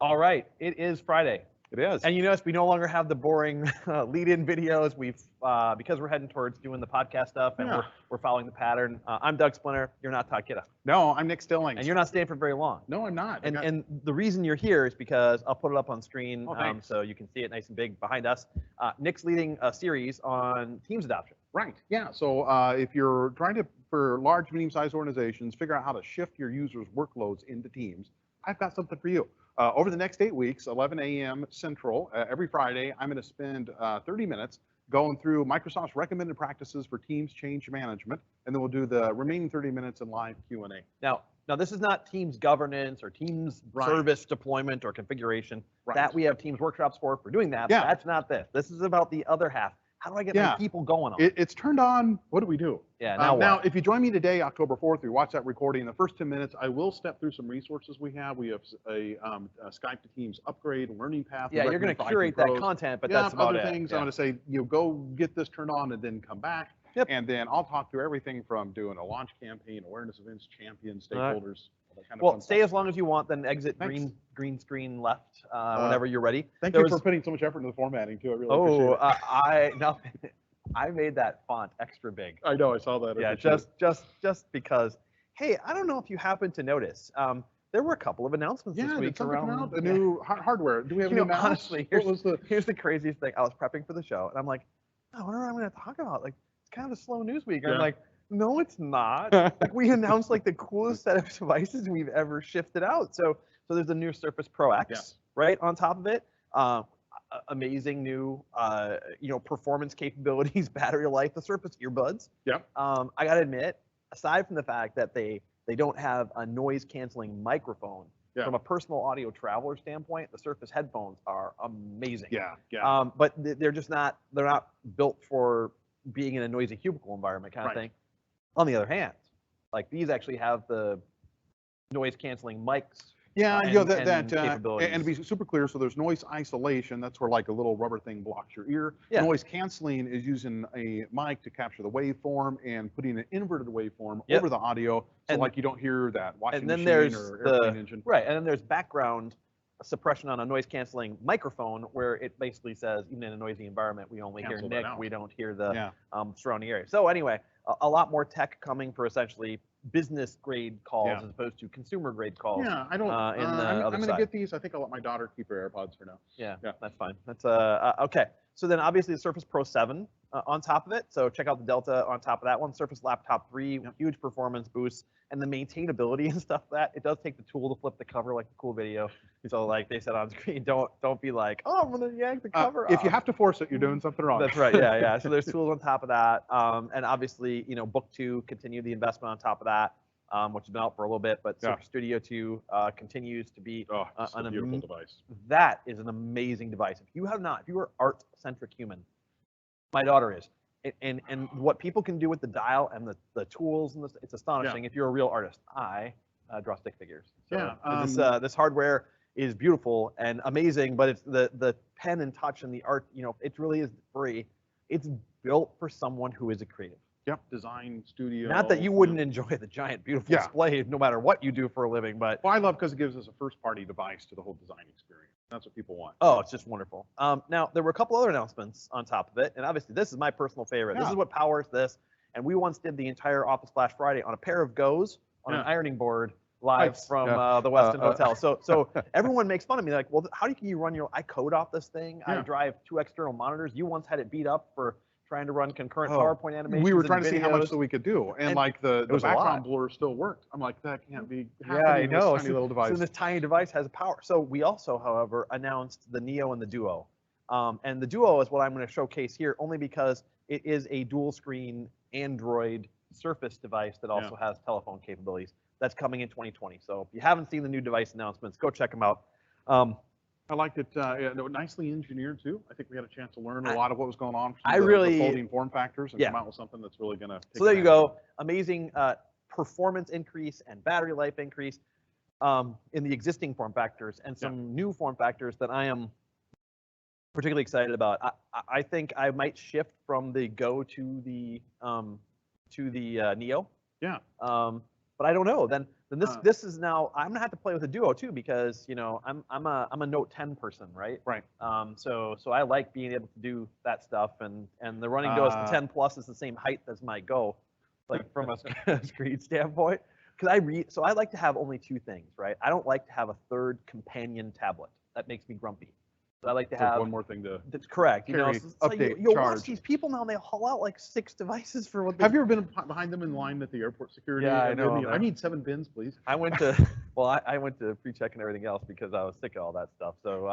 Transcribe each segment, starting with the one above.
All right, it is Friday. It is. And you notice we no longer have the boring lead-in videos. We've because we're heading towards doing the podcast stuff, and Yeah. we're following the pattern. I'm Doug Splinter. You're not Todd Kidda. No, I'm Nick Stillings. And you're not staying for very long. No, I'm not. And the reason you're here is because I'll put it up on screen so you can see it nice and big behind us. Nick's leading a series on Teams adoption. Right. Yeah. So if you're trying to, for large, medium-sized organizations, figure out how to shift your users' workloads into Teams, I've got something for you. Over the next 8 weeks, 11 a.m. Central, every Friday, I'm going to spend 30 minutes going through Microsoft's recommended practices for Teams change management, and then we'll do the remaining 30 minutes in live Q&A. Now, this is not Teams governance or Teams service deployment or configuration. That we have Teams workshops for doing that. Yeah. But that's not this. This is about the other half. How do I get my people going on? It's turned on. What do we do? Yeah. Now, if you join me today, October 4th, you watch that recording. In the first 10 minutes, I will step through some resources we have. We have a Skype to Teams upgrade, learning path. Yeah, you're going to curate that content, but that's about other things. I'm going to say, go get this turned on and then come back. Yep. And then I'll talk through everything from doing a launch campaign, awareness events, champions, stakeholders. Well, stay as long as you want, then exit green screen left whenever you're ready. Thank you for putting so much effort into the formatting too. I really appreciate it. I made that font extra big. I know, I saw that. Yeah, just because. Hey, I don't know if you happen to notice. There were a couple of announcements this week around the new hardware. Do we have any mouse? Honestly, here's the craziest thing. I was prepping for the show, and I'm like, I wonder what I'm going to talk about. Like, it's kind of a slow news week. I'm like, no, it's not. Like, we announced like the coolest set of devices we've ever shifted out. So there's the new Surface Pro X, right on top of it. Amazing new, performance capabilities, battery life, the Surface Earbuds. Yeah. I gotta admit, aside from the fact that they don't have a noise canceling microphone, from a personal audio traveler standpoint, the Surface headphones are amazing. Yeah. But they're just not, they're not built for being in a noisy cubicle environment kind of thing. On the other hand, like these actually have the noise canceling mics. Yeah, and to be super clear, so there's noise isolation. That's where like a little rubber thing blocks your ear. Yeah. Noise canceling is using a mic to capture the waveform and putting an inverted waveform over the audio, so like you don't hear that washing machine or airplane engine. Right, and then there's background suppression on a noise canceling microphone where it basically says, even in a noisy environment, we only hear Nick, we don't hear the surrounding area. So anyway, a lot more tech coming for essentially business grade calls as opposed to consumer grade calls. Yeah, I don't. I'm going to get these. I think I'll let my daughter keep her AirPods for now. Yeah, that's fine. That's okay. So then obviously the Surface Pro 7 on top of it. So check out the Delta on top of that one. Surface Laptop 3, huge performance boosts, and the maintainability and stuff. That it does take the tool to flip the cover, like the cool video. So like they said on screen, don't be like, oh, I'm gonna yank the cover off. If you have to force it, you're doing something wrong. That's right. Yeah. So there's tools on top of that, and obviously Book 2 continued the investment on top of that, which has been out for a little bit, but Surface Studio 2 continues to be a beautiful device. That is an amazing device. If you are art-centric human, my daughter is, and what people can do with the dial and the tools and it's astonishing. If you're a real artist, I draw stick figures. So this hardware is beautiful and amazing, but it's the pen and touch and the art. It really is free. It's built for someone who is a creative. Yep, design studio. Not that you wouldn't enjoy the giant, beautiful display, no matter what you do for a living, but. Well, I love because it gives us a first-party device to the whole design experience. That's what people want. Oh, it's just wonderful. Now, there were a couple other announcements on top of it, and obviously this is my personal favorite. This is what powers this, and we once did the entire Office Flash Friday on a pair of Go's on an ironing board live from the Westin Hotel. So everyone makes fun of me, like, well, how can you run I code off this thing. I drive 2 external monitors. You once had it beat up for trying to run concurrent PowerPoint animations. We were trying to see how much that we could do, and like the background blur still worked. I'm like, that can't be happening. Yeah, I know. This tiny little device. So this tiny device has power. So we also, however, announced the Neo and the Duo, and the Duo is what I'm going to showcase here, only because it is a dual screen Android Surface device that also has telephone capabilities. That's coming in 2020. So if you haven't seen the new device announcements, go check them out. I liked it. Nicely engineered too. I think we had a chance to learn a lot of what was going on. The folding form factors and come out with something that's really going to. So there you go. Amazing performance increase and battery life increase in the existing form factors, and some new form factors that I am particularly excited about. I think I might shift from the Go to the Neo. Yeah. but I don't know. Then this Uh. this is now I'm gonna have to play with a Duo too, because I'm a Note 10 person, right? Right. So I like being able to do that stuff, and the running Go is the 10 Plus is the same height as my Go, like from a screen standpoint. Because I like to have only two things, right? I don't like to have a third companion tablet. That makes me grumpy. So I like to have one more thing to. That's correct. Carry, So update, you'll charge. watch these people now, and they haul out like 6 devices for what they. Have you ever been behind them in line at the airport security? Yeah, I know, I need 7 bins, please. I went to I went to pre-check and everything else because I was sick of all that stuff. So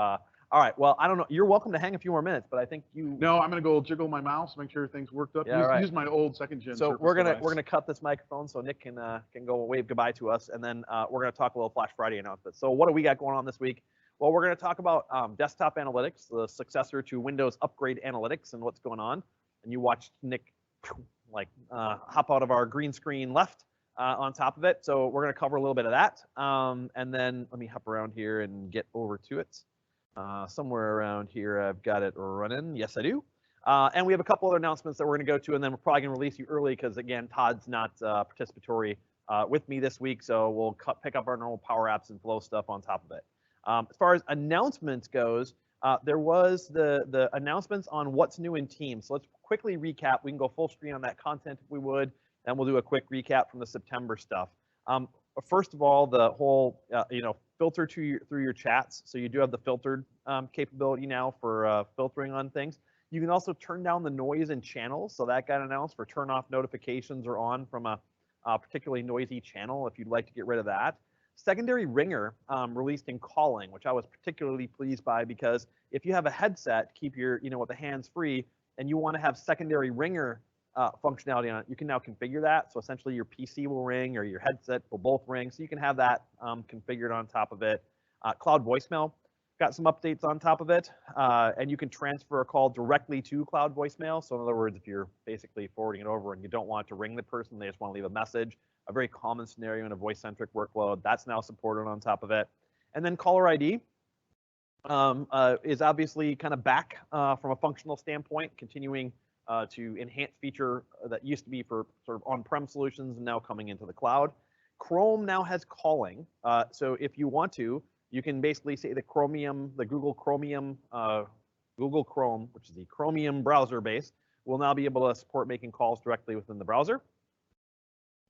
all right, well, I don't know. You're welcome to hang a few more minutes, but I think you. No, I'm gonna go jiggle my mouse, make sure everything's worked up. Yeah, right. Use my old 2nd gen. So Surface we're device. gonna cut this microphone so Nick can go wave goodbye to us, and then we're gonna talk a little Flash Friday announcements. So what do we got going on this week? Well, we're gonna talk about desktop analytics, the successor to Windows Upgrade Analytics, and what's going on. And you watched Nick hop out of our green screen left on top of it. So we're gonna cover a little bit of that, and then let me hop around here and get over to it. Somewhere around here, I've got it running. Yes, I do. And we have a couple other announcements that we're going to go to, and then we're probably going to release you early because, again, Todd's not participatory with me this week, so we'll pick up our normal Power Apps and Flow stuff on top of it. As far as announcements goes, there was the announcements on what's new in Teams. So let's quickly recap. We can go full screen on that content if we would, and we'll do a quick recap from the September stuff. First of all, the whole filter through your chats. So you do have the filtered capability now for filtering on things. You can also turn down the noise in channels. So that got announced for turn off notifications or on from a particularly noisy channel if you'd like to get rid of that. Secondary ringer released in calling, which I was particularly pleased by, because if you have a headset, keep your with the hands free, and you want to have secondary ringer functionality on it, you can now configure that. So essentially your PC will ring or your headset will both ring. So you can have that configured on top of it. Cloud voicemail got some updates on top of it. And you can transfer a call directly to cloud voicemail. So in other words, if you're basically forwarding it over and you don't want to ring the person, they just want to leave a message, a very common scenario in a voice-centric workload, that's now supported on top of it. And then caller ID is obviously kind of back from a functional standpoint, continuing to enhance feature that used to be for sort of on-prem solutions and now coming into the cloud. Chrome now has calling. So if you want to, you can basically say the Google Chromium, Google Chrome, which is the Chromium browser base, will now be able to support making calls directly within the browser.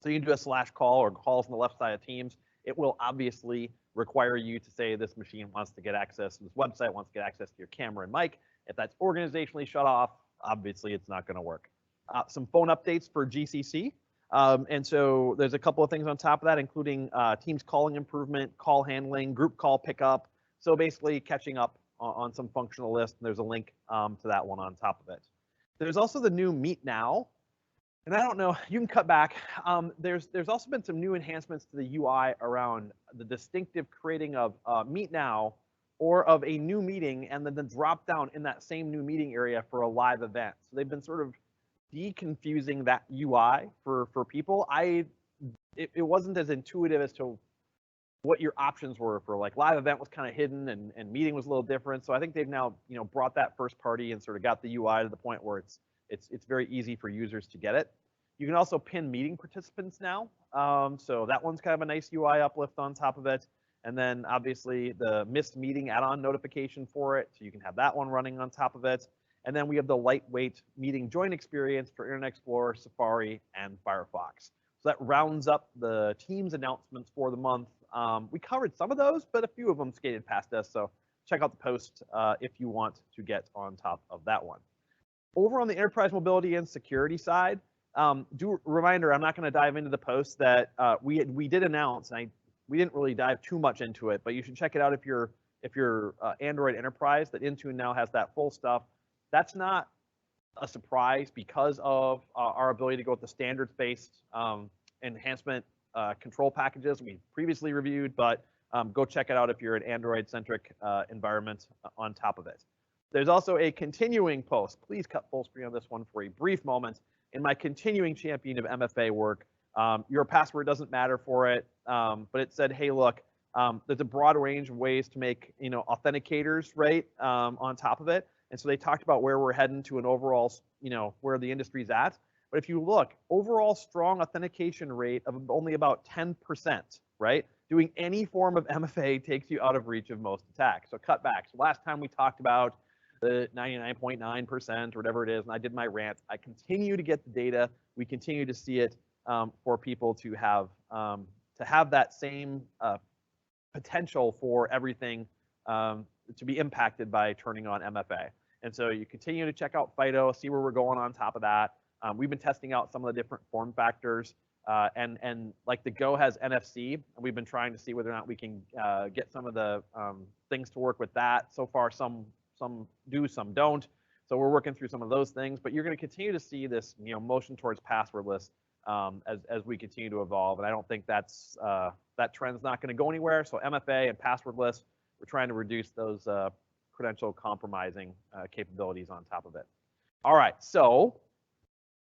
So you can do a / call or calls on the left side of Teams. It will obviously require you to say this machine wants to get access to this website, wants to get access to your camera and mic. If that's organizationally shut off, obviously it's not going to work. Some phone updates for GCC. And so there's a couple of things on top of that, including Teams calling improvement, call handling, group call pickup. So basically catching up on some functional list. And there's a link to that one on top of it. There's also the new Meet Now. And I don't know, you can cut back. There's also been some new enhancements to the UI around the distinctive creating of Meet Now or of a new meeting, and then the drop down in that same new meeting area for a live event. So they've been sort of deconfusing that UI for people. It wasn't as intuitive as to what your options were for, like, live event was kind of hidden and meeting was a little different. So I think they've now brought that first party and sort of got the UI to the point where it's very easy for users to get it. You can also pin meeting participants now. So that one's kind of a nice UI uplift on top of it. And then obviously the missed meeting add-on notification for it. So you can have that one running on top of it. And then we have the lightweight meeting join experience for Internet Explorer, Safari, and Firefox. So that rounds up the Teams announcements for the month. We covered some of those, but a few of them skated past us. So check out the post if you want to get on top of that one. Over on the enterprise mobility and security side, reminder, I'm not going to dive into the post that we did announce, and we didn't really dive too much into it, but you should check it out if you're Android Enterprise, that Intune now has that full stuff. That's not a surprise because of our ability to go with the standards-based enhancement control packages we previously reviewed, but go check it out if you're an Android-centric environment on top of it. There's also a continuing post. Please cut full screen on this one for a brief moment. In my continuing champion of MFA work, your password doesn't matter for it, but it said, hey, look, there's a broad range of ways to make authenticators, right, on top of it. And so they talked about where we're heading to an overall, where the industry's at. But if you look, overall strong authentication rate of only about 10%, right? Doing any form of MFA takes you out of reach of most attacks. So cutbacks. Last time we talked about the 99.9% or whatever it is, and I did my rant. I continue to get the data. We continue to see it for people to have that same potential for everything to be impacted by turning on MFA. And so you continue to check out FIDO, see where we're going on top of that. We've been testing out some of the different form factors, and like the Go has NFC, and we've been trying to see whether or not we can get some of the things to work with that. So far, some do, some don't. So we're working through some of those things, but you're going to continue to see this, motion towards passwordless as we continue to evolve. And I don't think that trend's not going to go anywhere. So MFA and passwordless, we're trying to reduce those credential compromising capabilities on top of it. All right, so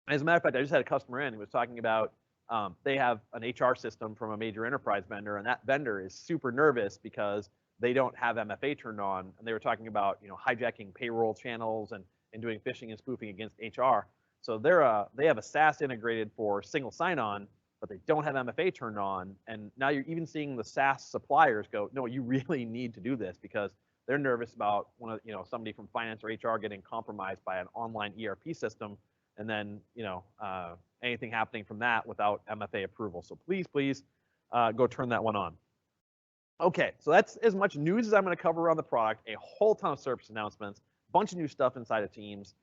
as a matter of fact, I just had a customer in who was talking about they have an HR system from a major enterprise vendor, and that vendor is super nervous because they don't have MFA turned on, and they were talking about hijacking payroll channels and doing phishing and spoofing against HR. So they have a SaaS integrated for single sign-on, but they don't have MFA turned on, and now you're even seeing the SaaS suppliers go, no, you really need to do this because they're nervous about somebody from finance or HR getting compromised by an online ERP system, and then anything happening from that without MFA approval. So please go turn that one on. Okay, so that's as much news as I'm going to cover around the product. A whole ton of service announcements, a bunch of new stuff inside of Teams.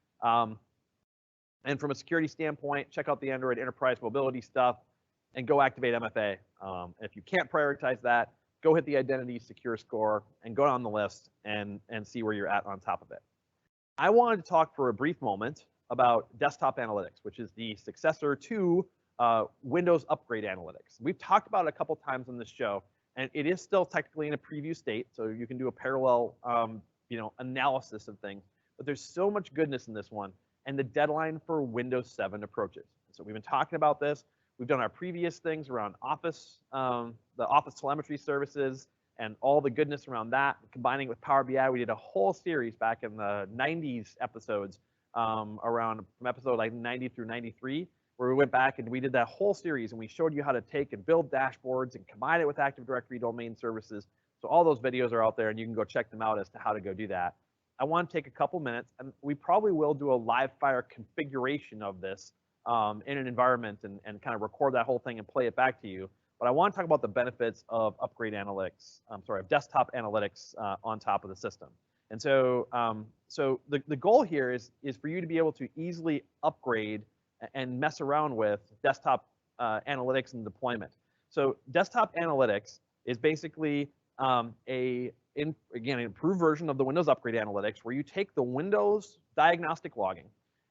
And from a security standpoint, check out the Android enterprise mobility stuff and go activate MFA. If you can't prioritize that, go hit the identity secure score and go down the list and see where you're at on top of it. I wanted to talk for a brief moment about desktop analytics, which is the successor to Windows upgrade analytics. We've talked about it a couple times on this show, and it is still technically in a preview state, so you can do a parallel analysis of things. But there's so much goodness in this one, and the deadline for Windows 7 approaches. So we've been talking about this. We've done our previous things around Office, the Office telemetry services, and all the goodness around that, combining with Power BI. We did a whole series back in the 90s episodes, around from episode like 90 through 93, where we went back and we did that whole series and we showed you how to take and build dashboards and combine it with Active Directory domain services. So all those videos are out there and you can go check them out as to how to go do that. I want to take a couple minutes, and we probably will do a live fire configuration of this in an environment and kind of record that whole thing and play it back to you. But I want to talk about the benefits of upgrade analytics, of desktop analytics on top of the system. And so, the goal here is for you to be able to easily upgrade and mess around with desktop analytics and deployment. So desktop analytics is basically again, an improved version of the Windows upgrade analytics, where you take the Windows diagnostic logging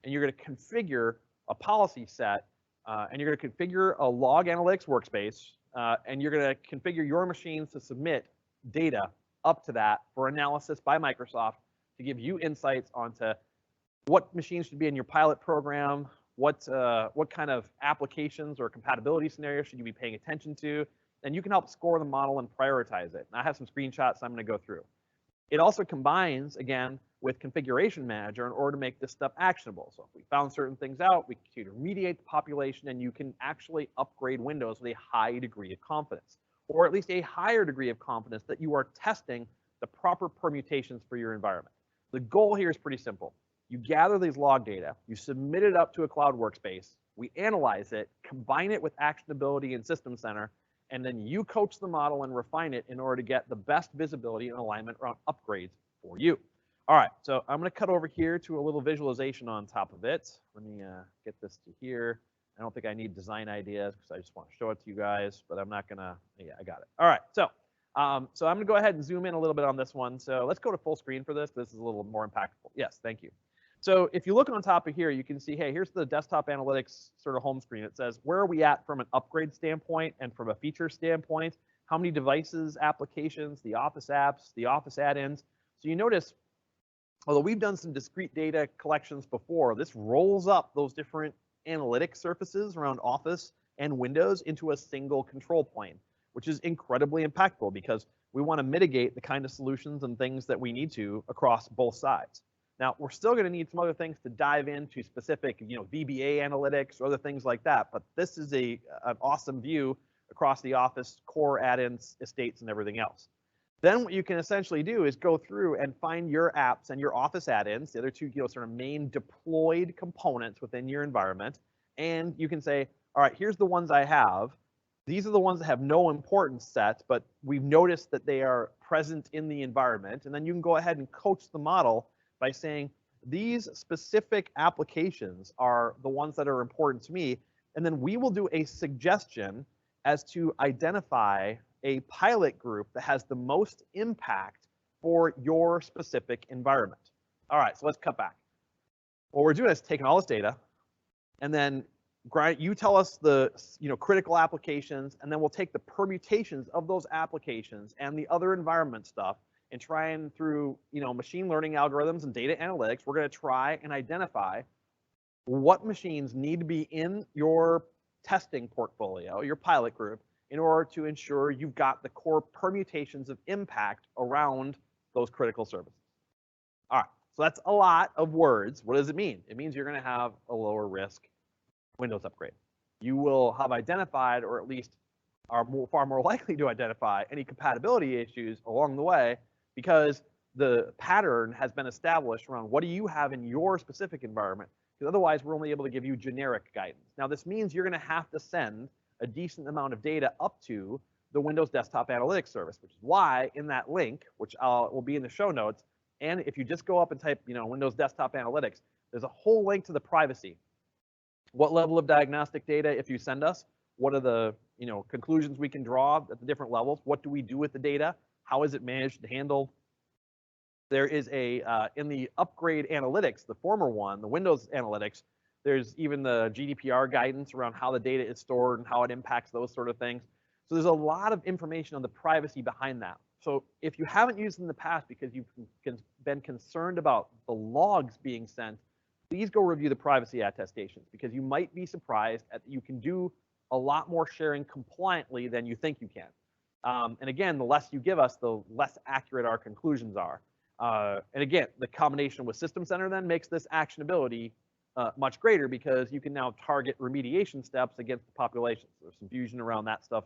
and you're going to configure a policy set, and you're going to configure a log analytics workspace, and you're going to configure your machines to submit data up to that for analysis by Microsoft to give you insights onto what machines should be in your pilot program, what kind of applications or compatibility scenarios should you be paying attention to, and you can help score the model and prioritize it. And I have some screenshots I'm going to go through. It also combines, again, with Configuration Manager in order to make this stuff actionable. So if we found certain things out, we continue to remediate the population, and you can actually upgrade Windows with a high degree of confidence, or at least a higher degree of confidence that you are testing the proper permutations for your environment. The goal here is pretty simple. You gather these log data, you submit it up to a cloud workspace, we analyze it, combine it with actionability in System Center, and then you coach the model and refine it in order to get the best visibility and alignment around upgrades for you. All right, so I'm going to cut over here to a little visualization on top of it. Let me get this to here. I don't think I need design ideas because I just want to show it to you guys, but I'm not going to, yeah, I got it. All right, so I'm going to go ahead and zoom in a little bit on this one. So let's go to full screen for this. This is a little more impactful. Yes, thank you. So if you look on top of here, you can see, hey, here's the desktop analytics sort of home screen. It says, where are we at from an upgrade standpoint and from a feature standpoint? How many devices, applications, the Office apps, the Office add-ins. So you notice, although we've done some discrete data collections before, this rolls up those different analytic surfaces around Office and Windows into a single control plane, which is incredibly impactful because we want to mitigate the kind of solutions and things that we need to across both sides. Now, we're still going to need some other things to dive into specific, VBA analytics or other things like that, but this is an awesome view across the Office core add-ins, estates, and everything else. Then what you can essentially do is go through and find your apps and your Office add-ins, the other two, sort of main deployed components within your environment, and you can say, all right, here's the ones I have. These are the ones that have no importance set, but we've noticed that they are present in the environment, and then you can go ahead and coach the model by saying, these specific applications are the ones that are important to me, and then we will do a suggestion as to identify a pilot group that has the most impact for your specific environment. All right, so let's cut back. What we're doing is taking all this data, and then you tell us the critical applications, and then we'll take the permutations of those applications and the other environment stuff, and try and through machine learning algorithms and data analytics, we're going to try and identify what machines need to be in your testing portfolio, your pilot group, in order to ensure you've got the core permutations of impact around those critical services. All right, so that's a lot of words. What does it mean? It means you're going to have a lower risk Windows upgrade. You will have identified, or at least are far more likely to identify, any compatibility issues along the way, because the pattern has been established around what do you have in your specific environment, because otherwise we're only able to give you generic guidance. Now this means you're going to have to send a decent amount of data up to the Windows Desktop Analytics service, which is why in that link, which will be in the show notes, and if you just go up and type Windows Desktop Analytics, there's a whole link to the privacy. What level of diagnostic data, if you send us, what are the conclusions we can draw at the different levels? What do we do with the data? How is it managed and handled? There is a, in the upgrade analytics, the former one, the Windows analytics, there's even the GDPR guidance around how the data is stored and how it impacts those sort of things. So there's a lot of information on the privacy behind that. So if you haven't used it in the past because you've been concerned about the logs being sent, please go review the privacy attestations, because you might be surprised at you can do a lot more sharing compliantly than you think you can. And again, the less you give us, the less accurate our conclusions are. And again, the combination with System Center then makes this actionability much greater, because you can now target remediation steps against the population. So there's some fusion around that stuff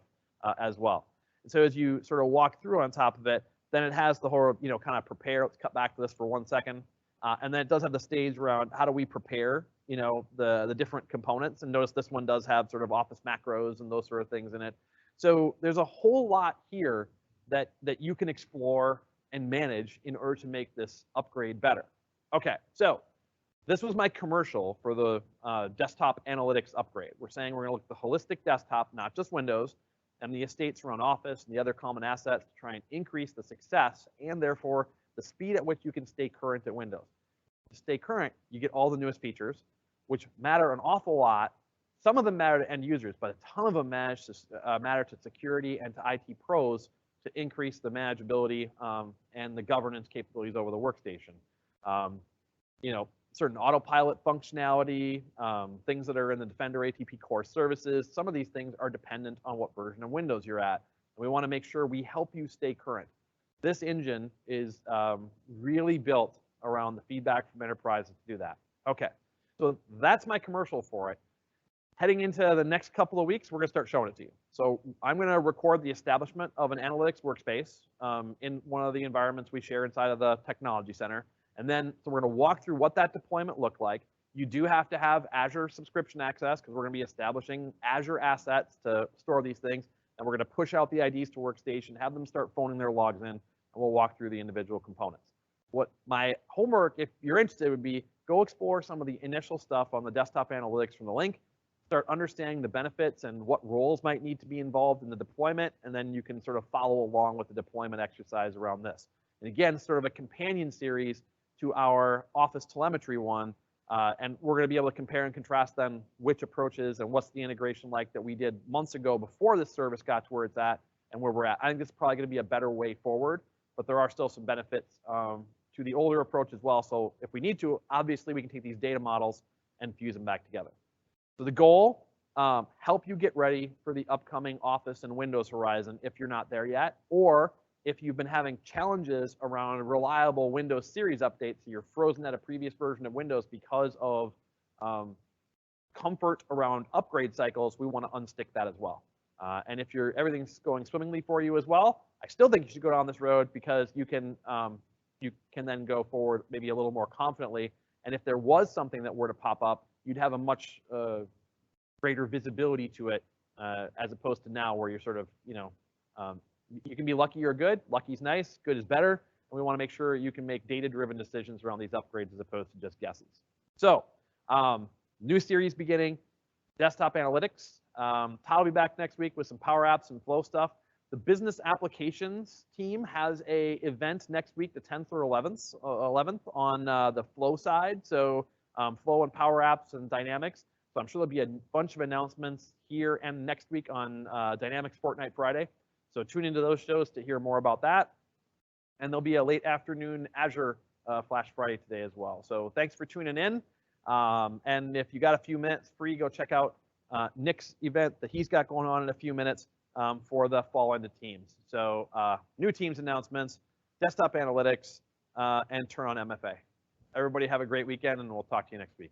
as well. And so as you sort of walk through on top of it, then it has the whole, kind of prepare. Let's cut back to this for 1 second. And then it does have the stage around how do we prepare, the different components. And notice this one does have sort of Office macros and those sort of things in it. So there's a whole lot here that you can explore and manage in order to make this upgrade better. Okay, so this was my commercial for the desktop analytics upgrade. We're saying we're going to look at the holistic desktop, not just Windows, and the estates around Office and the other common assets to try and increase the success and therefore the speed at which you can stay current at Windows. To stay current, you get all the newest features, which matter an awful lot. Some of them matter to end users, but a ton of them matter to security and to IT pros to increase the manageability and the governance capabilities over the workstation. Certain autopilot functionality, things that are in the Defender ATP core services. Some of these things are dependent on what version of Windows you're at. And we want to make sure we help you stay current. This engine is really built around the feedback from enterprises to do that. Okay, so that's my commercial for it. Heading into the next couple of weeks, we're going to start showing it to you. So I'm going to record the establishment of an analytics workspace in one of the environments we share inside of the Technology Center. And then, so we're going to walk through what that deployment looked like. You do have to have Azure subscription access, because we're going to be establishing Azure assets to store these things. And we're going to push out the IDs to Workstation, have them start phoning their logs in, and we'll walk through the individual components. What my homework, if you're interested, would be go explore some of the initial stuff on the desktop analytics from the link, start understanding the benefits and what roles might need to be involved in the deployment, and then you can sort of follow along with the deployment exercise around this. And again, sort of a companion series to our Office telemetry one, and we're going to be able to compare and contrast then which approaches and what's the integration like that we did months ago before this service got to where it's at and where we're at. I think this is probably going to be a better way forward, but there are still some benefits to the older approach as well. So if we need to, obviously we can take these data models and fuse them back together. So the goal, help you get ready for the upcoming Office and Windows horizon if you're not there yet, or if you've been having challenges around reliable Windows series updates, so you're frozen at a previous version of Windows because of comfort around upgrade cycles, we want to unstick that as well. And if everything's going swimmingly for you as well, I still think you should go down this road because you can then go forward maybe a little more confidently. And if there was something that were to pop up, you'd have a much greater visibility to it as opposed to now where you're sort of, you can be lucky or good. Lucky's nice, good is better. And we want to make sure you can make data-driven decisions around these upgrades as opposed to just guesses. So new series beginning, desktop analytics. Todd will be back next week with some Power Apps and Flow stuff. The business applications team has a event next week, the 10th or 11th on the Flow side. So Flow and Power Apps and Dynamics. So I'm sure there'll be a bunch of announcements here and next week on Dynamics Fortnite Friday. So tune into those shows to hear more about that. And there'll be a late afternoon Azure Flash Friday today as well. So thanks for tuning in. And if you got a few minutes free, go check out Nick's event that he's got going on in a few minutes for the fall into teams. So new teams announcements, desktop analytics, and turn on MFA. Everybody have a great weekend, and we'll talk to you next week.